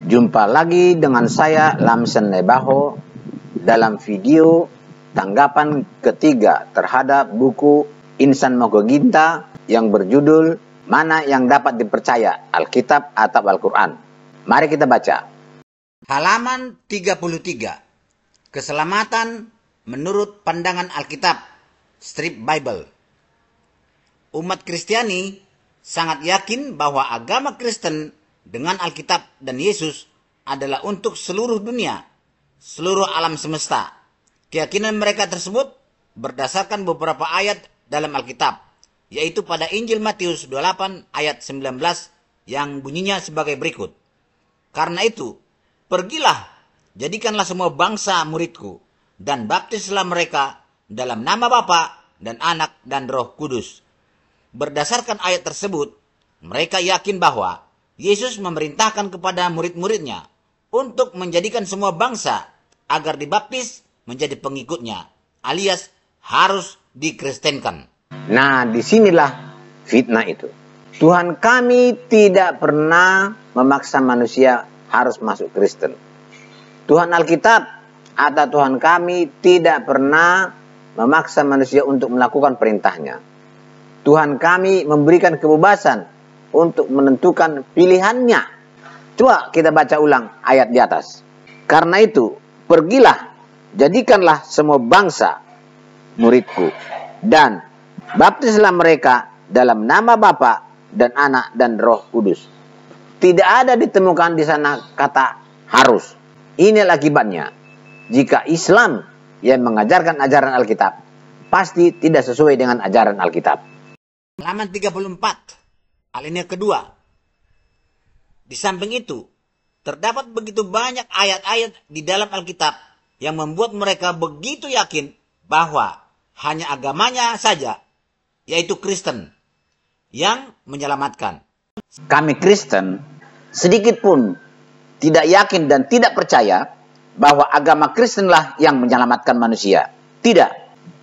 Jumpa lagi dengan saya Lamsen Nebaho dalam video tanggapan ketiga terhadap buku Insan Mogoginta yang berjudul Mana yang dapat dipercaya, Alkitab atau Al-Quran. Mari kita baca. Halaman 33. Keselamatan menurut pandangan Alkitab, strip Bible. Umat Kristiani sangat yakin bahwa agama Kristen dengan Alkitab dan Yesus adalah untuk seluruh dunia, seluruh alam semesta. Keyakinan mereka tersebut berdasarkan beberapa ayat dalam Alkitab, yaitu pada Injil Matius 28 ayat 19 yang bunyinya sebagai berikut. Karena itu, pergilah, jadikanlah semua bangsa muridku, dan baptislah mereka dalam nama Bapa dan Anak dan Roh Kudus. Berdasarkan ayat tersebut, mereka yakin bahwa Yesus memerintahkan kepada murid-muridnya untuk menjadikan semua bangsa agar dibaptis menjadi pengikutnya, alias harus dikristenkan. Nah, disinilah fitnah itu. Tuhan kami tidak pernah memaksa manusia harus masuk Kristen. Tuhan Alkitab atau Tuhan kami tidak pernah memaksa manusia untuk melakukan perintahnya. Tuhan kami memberikan kebebasan untuk menentukan pilihannya. Coba kita baca ulang ayat di atas. Karena itu, pergilah, jadikanlah semua bangsa muridku, dan baptislah mereka dalam nama Bapa dan Anak dan Roh Kudus. Tidak ada ditemukan di sana kata harus. Inilah akibatnya. Jika Islam yang mengajarkan ajaran Alkitab, pasti tidak sesuai dengan ajaran Alkitab. Halaman 34. Alinea kedua. Di samping itu, terdapat begitu banyak ayat-ayat di dalam Alkitab yang membuat mereka begitu yakin bahwa hanya agamanya saja, yaitu Kristen, yang menyelamatkan. Kami Kristen sedikit pun tidak yakin dan tidak percaya bahwa agama Kristenlah yang menyelamatkan manusia. Tidak.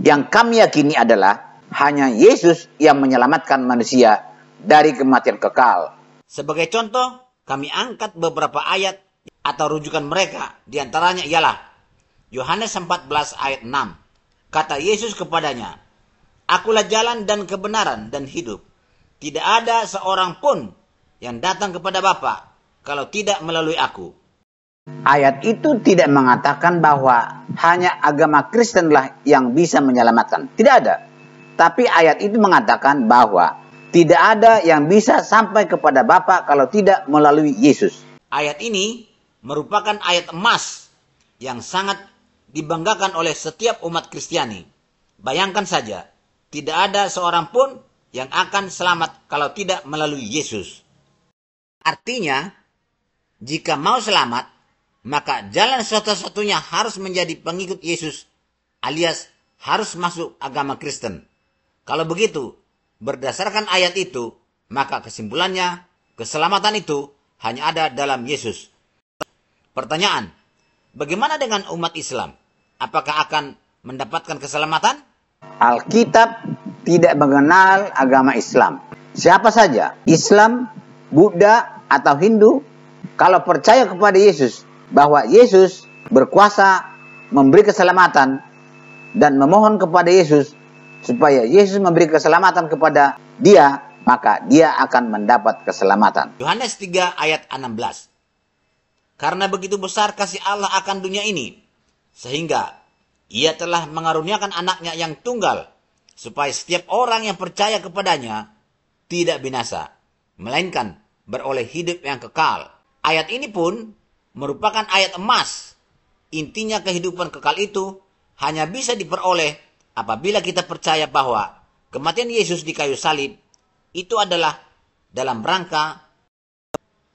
Yang kami yakini adalah hanya Yesus yang menyelamatkan manusia dari kematian kekal. Sebagai contoh, kami angkat beberapa ayat atau rujukan mereka. Di antaranya ialah Yohanes 14 ayat 6. Kata Yesus kepadanya, "Akulah jalan dan kebenaran dan hidup. Tidak ada seorang pun yang datang kepada Bapa kalau tidak melalui aku." Ayat itu tidak mengatakan bahwa hanya agama Kristenlah yang bisa menyelamatkan. Tidak ada. Tapi ayat itu mengatakan bahwa tidak ada yang bisa sampai kepada Bapa kalau tidak melalui Yesus. Ayat ini merupakan ayat emas yang sangat dibanggakan oleh setiap umat Kristiani. Bayangkan saja, tidak ada seorang pun yang akan selamat kalau tidak melalui Yesus. Artinya, jika mau selamat, maka jalan satu-satunya harus menjadi pengikut Yesus, alias harus masuk agama Kristen. Kalau begitu, berdasarkan ayat itu, maka kesimpulannya, keselamatan itu hanya ada dalam Yesus. Pertanyaan, bagaimana dengan umat Islam? Apakah akan mendapatkan keselamatan? Alkitab tidak mengenal agama Islam. Siapa saja, Islam, Buddha, atau Hindu, kalau percaya kepada Yesus, bahwa Yesus berkuasa memberi keselamatan, dan memohon kepada Yesus, supaya Yesus memberi keselamatan kepada dia, maka dia akan mendapat keselamatan. Yohanes 3 ayat 16. Karena begitu besar kasih Allah akan dunia ini, sehingga ia telah mengaruniakan anaknya yang tunggal, supaya setiap orang yang percaya kepadanya tidak binasa, melainkan beroleh hidup yang kekal. Ayat ini pun merupakan ayat emas. Intinya kehidupan kekal itu hanya bisa diperoleh apabila kita percaya bahwa kematian Yesus di kayu salib itu adalah dalam rangka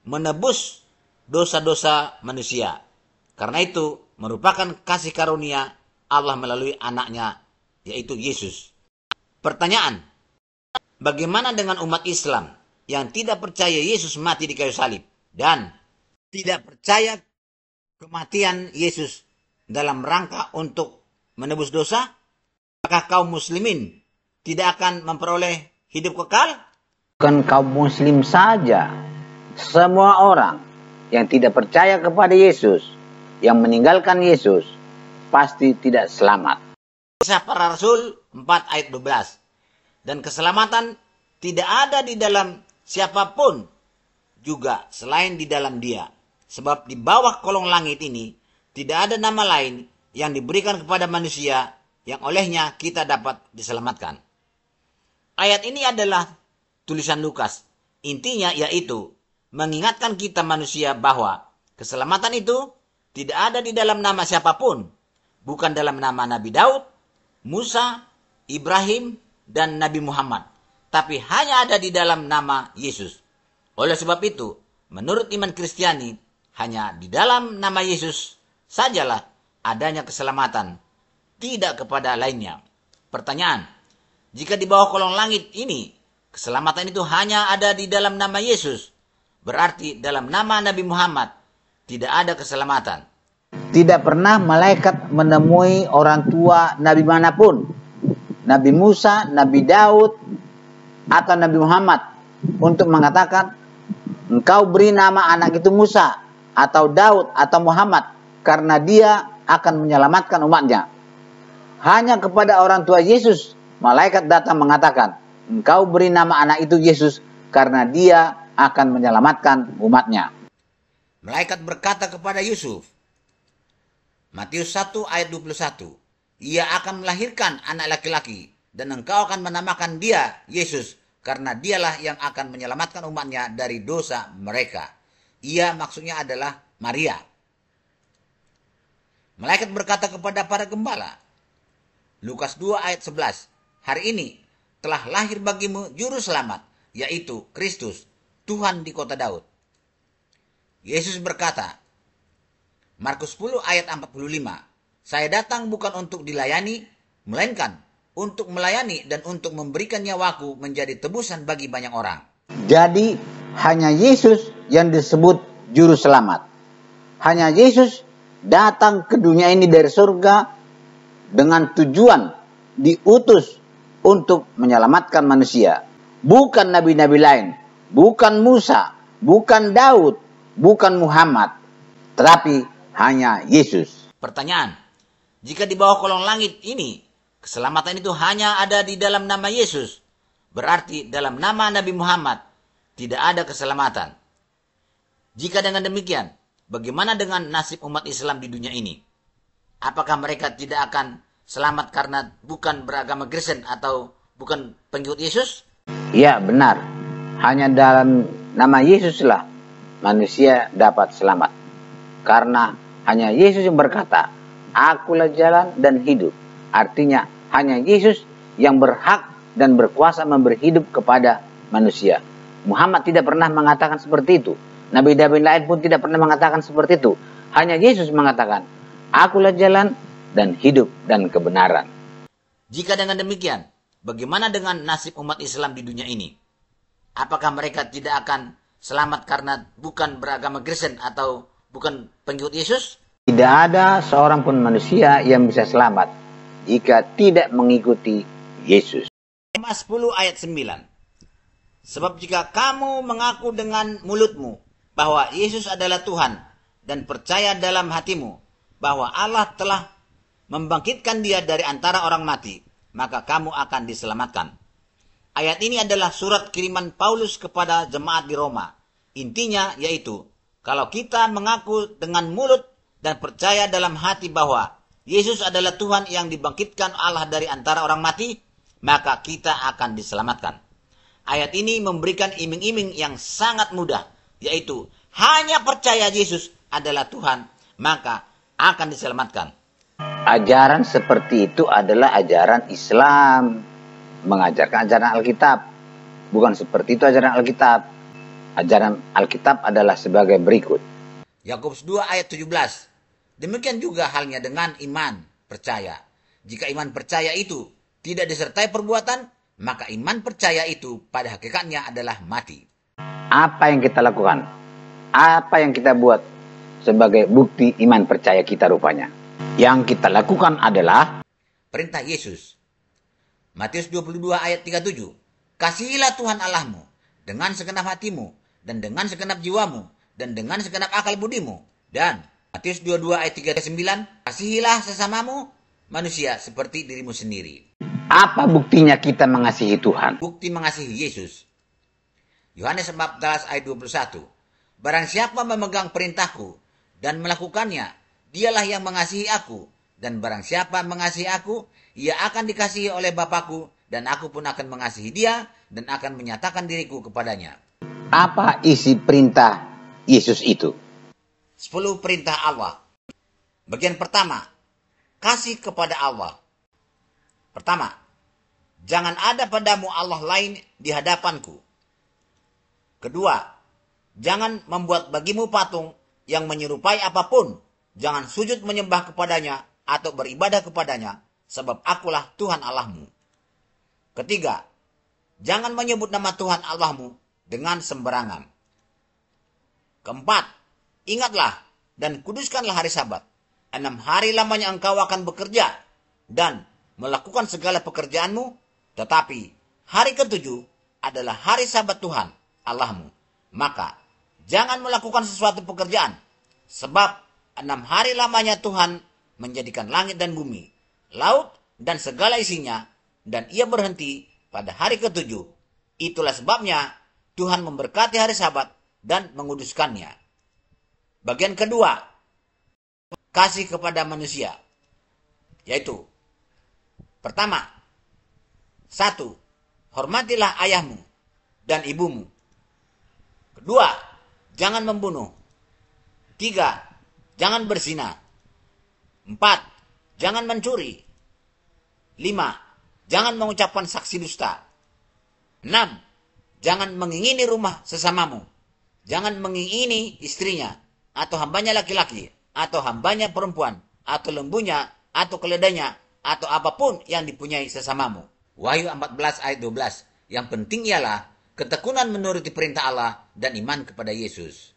menebus dosa-dosa manusia. Karena itu merupakan kasih karunia Allah melalui anaknya, yaitu Yesus. Pertanyaan, bagaimana dengan umat Islam yang tidak percaya Yesus mati di kayu salib dan tidak percaya kematian Yesus dalam rangka untuk menebus dosa? Apakah kaum muslimin tidak akan memperoleh hidup kekal? Bukan kaum muslim saja, semua orang yang tidak percaya kepada Yesus, yang meninggalkan Yesus, pasti tidak selamat. Kisah Para Rasul 4 ayat 12. Dan keselamatan tidak ada di dalam siapapun juga selain di dalam Dia. Sebab di bawah kolong langit ini tidak ada nama lain yang diberikan kepada manusia yang olehnya kita dapat diselamatkan. Ayat ini adalah tulisan Lukas. Intinya yaitu mengingatkan kita manusia bahwa keselamatan itu tidak ada di dalam nama siapapun. Bukan dalam nama Nabi Daud, Musa, Ibrahim, dan Nabi Muhammad. Tapi hanya ada di dalam nama Yesus. Oleh sebab itu, menurut iman Kristiani, hanya di dalam nama Yesus sajalah adanya keselamatan, tidak kepada lainnya. Pertanyaan, jika di bawah kolong langit ini, keselamatan itu hanya ada di dalam nama Yesus, berarti dalam nama Nabi Muhammad tidak ada keselamatan. Tidak pernah malaikat menemui orang tua Nabi manapun, Nabi Musa, Nabi Daud, atau Nabi Muhammad, untuk mengatakan, engkau beri nama anak itu Musa, atau Daud, atau Muhammad, karena dia akan menyelamatkan umatnya. Hanya kepada orang tua Yesus, malaikat datang mengatakan, engkau beri nama anak itu Yesus, karena dia akan menyelamatkan umatnya. Malaikat berkata kepada Yusuf, Matius 1 ayat 21, ia akan melahirkan anak laki-laki, dan engkau akan menamakan dia Yesus, karena dialah yang akan menyelamatkan umatnya dari dosa mereka. Ia maksudnya adalah Maria. Malaikat berkata kepada para gembala, Lukas 2 ayat 11, hari ini telah lahir bagimu juru selamat, yaitu Kristus, Tuhan di kota Daud. Yesus berkata, Markus 10 ayat 45, saya datang bukan untuk dilayani, melainkan untuk melayani dan untuk memberikan nyawaku menjadi tebusan bagi banyak orang. Jadi hanya Yesus yang disebut juru selamat. Hanya Yesus datang ke dunia ini dari surga dengan tujuan diutus untuk menyelamatkan manusia. Bukan nabi-nabi lain, bukan Musa, bukan Daud, bukan Muhammad, tetapi hanya Yesus. Pertanyaan, jika di bawah kolong langit ini, keselamatan itu hanya ada di dalam nama Yesus, berarti dalam nama Nabi Muhammad tidak ada keselamatan. Jika dengan demikian, bagaimana dengan nasib umat Islam di dunia ini? Apakah mereka tidak akan selamat karena bukan beragama Kristen atau bukan pengikut Yesus? Ya, benar. Hanya dalam nama Yesuslah manusia dapat selamat. Karena hanya Yesus yang berkata, akulah jalan dan hidup. Artinya hanya Yesus yang berhak dan berkuasa memberi hidup kepada manusia. Muhammad tidak pernah mengatakan seperti itu. Nabi-nabi lain pun tidak pernah mengatakan seperti itu. Hanya Yesus mengatakan, akulah jalan dan hidup dan kebenaran. Jika dengan demikian, bagaimana dengan nasib umat Islam di dunia ini? Apakah mereka tidak akan selamat karena bukan beragama Kristen atau bukan pengikut Yesus? Tidak ada seorang pun manusia yang bisa selamat jika tidak mengikuti Yesus. Roma 10 ayat 9. Sebab jika kamu mengaku dengan mulutmu bahwa Yesus adalah Tuhan dan percaya dalam hatimu bahwa Allah telah membangkitkan dia dari antara orang mati, maka kamu akan diselamatkan. Ayat ini adalah surat kiriman Paulus kepada jemaat di Roma. Intinya yaitu, kalau kita mengaku dengan mulut dan percaya dalam hati bahwa Yesus adalah Tuhan yang dibangkitkan Allah dari antara orang mati, maka kita akan diselamatkan. Ayat ini memberikan iming-iming yang sangat mudah, yaitu hanya percaya Yesus adalah Tuhan, maka akan diselamatkan. Ajaran seperti itu adalah ajaran Islam, mengajarkan ajaran Alkitab. Bukan seperti itu ajaran Alkitab. Ajaran Alkitab adalah sebagai berikut. Yakobus 2 ayat 17. Demikian juga halnya dengan iman percaya. Jika iman percaya itu tidak disertai perbuatan, maka iman percaya itu pada hakikatnya adalah mati. Apa yang kita lakukan? Apa yang kita buat sebagai bukti iman percaya kita rupanya? Yang kita lakukan adalah perintah Yesus. Matius 22 ayat 37. Kasihilah Tuhan Allahmu dengan segenap hatimu dan dengan segenap jiwamu dan dengan segenap akal budimu. Dan Matius 22 ayat 39, kasihilah sesamamu manusia seperti dirimu sendiri. Apa buktinya kita mengasihi Tuhan? Bukti mengasihi Yesus. Yohanes 14 ayat 21. Barang siapa memegang perintahku dan melakukannya, dialah yang mengasihi aku. Dan barang siapa mengasihi aku, ia akan dikasihi oleh Bapakku, dan aku pun akan mengasihi dia dan akan menyatakan diriku kepadanya. Apa isi perintah Yesus itu? 10 perintah Allah. Bagian pertama, kasih kepada Allah. Pertama, jangan ada padamu Allah lain di hadapanku. Kedua, jangan membuat bagimu patung yang menyerupai apapun. Jangan sujud menyembah kepadanya atau beribadah kepadanya, sebab akulah Tuhan Allahmu. Ketiga, jangan menyebut nama Tuhan Allahmu dengan sembarangan. Keempat, ingatlah dan kuduskanlah hari Sabat. 6 hari lamanya engkau akan bekerja dan melakukan segala pekerjaanmu, tetapi hari ke-7 adalah hari Sabat Tuhan Allahmu. Maka jangan melakukan sesuatu pekerjaan, sebab 6 hari lamanya Tuhan menjadikan langit dan bumi, laut dan segala isinya, dan ia berhenti pada hari ke-7. Itulah sebabnya Tuhan memberkati hari Sabat dan menguduskannya. Bagian kedua, kasih kepada manusia, yaitu pertama, 1. Hormatilah ayahmu dan ibumu. Kedua, jangan membunuh. 3. Jangan berzina. 4. Jangan mencuri. 5. Jangan mengucapkan saksi dusta. 6. Jangan mengingini rumah sesamamu. Jangan mengingini istrinya, atau hambanya laki-laki, atau hambanya perempuan, atau lembunya, atau keledainya, atau apapun yang dipunyai sesamamu. Wahyu 14 ayat 12. Yang penting ialah ketekunan menuruti perintah Allah dan iman kepada Yesus.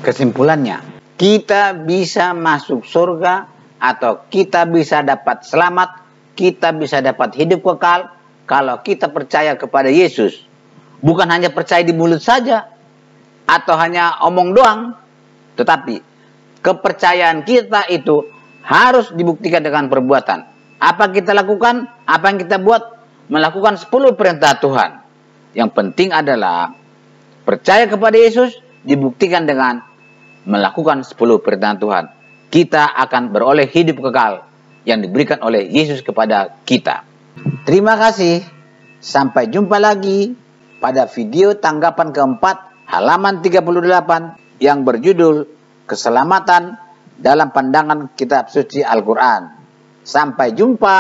Kesimpulannya, kita bisa masuk surga atau kita bisa dapat selamat, kita bisa dapat hidup kekal kalau kita percaya kepada Yesus. Bukan hanya percaya di mulut saja atau hanya omong doang, tetapi kepercayaan kita itu harus dibuktikan dengan perbuatan. Apa kita lakukan? Apa yang kita buat? Melakukan 10 perintah Tuhan. Yang penting adalah percaya kepada Yesus dibuktikan dengan melakukan 10 perintah Tuhan. Kita akan beroleh hidup kekal yang diberikan oleh Yesus kepada kita. Terima kasih. Sampai jumpa lagi pada video tanggapan keempat halaman 38 yang berjudul Keselamatan dalam Pandangan Kitab Suci Al-Quran. Sampai jumpa.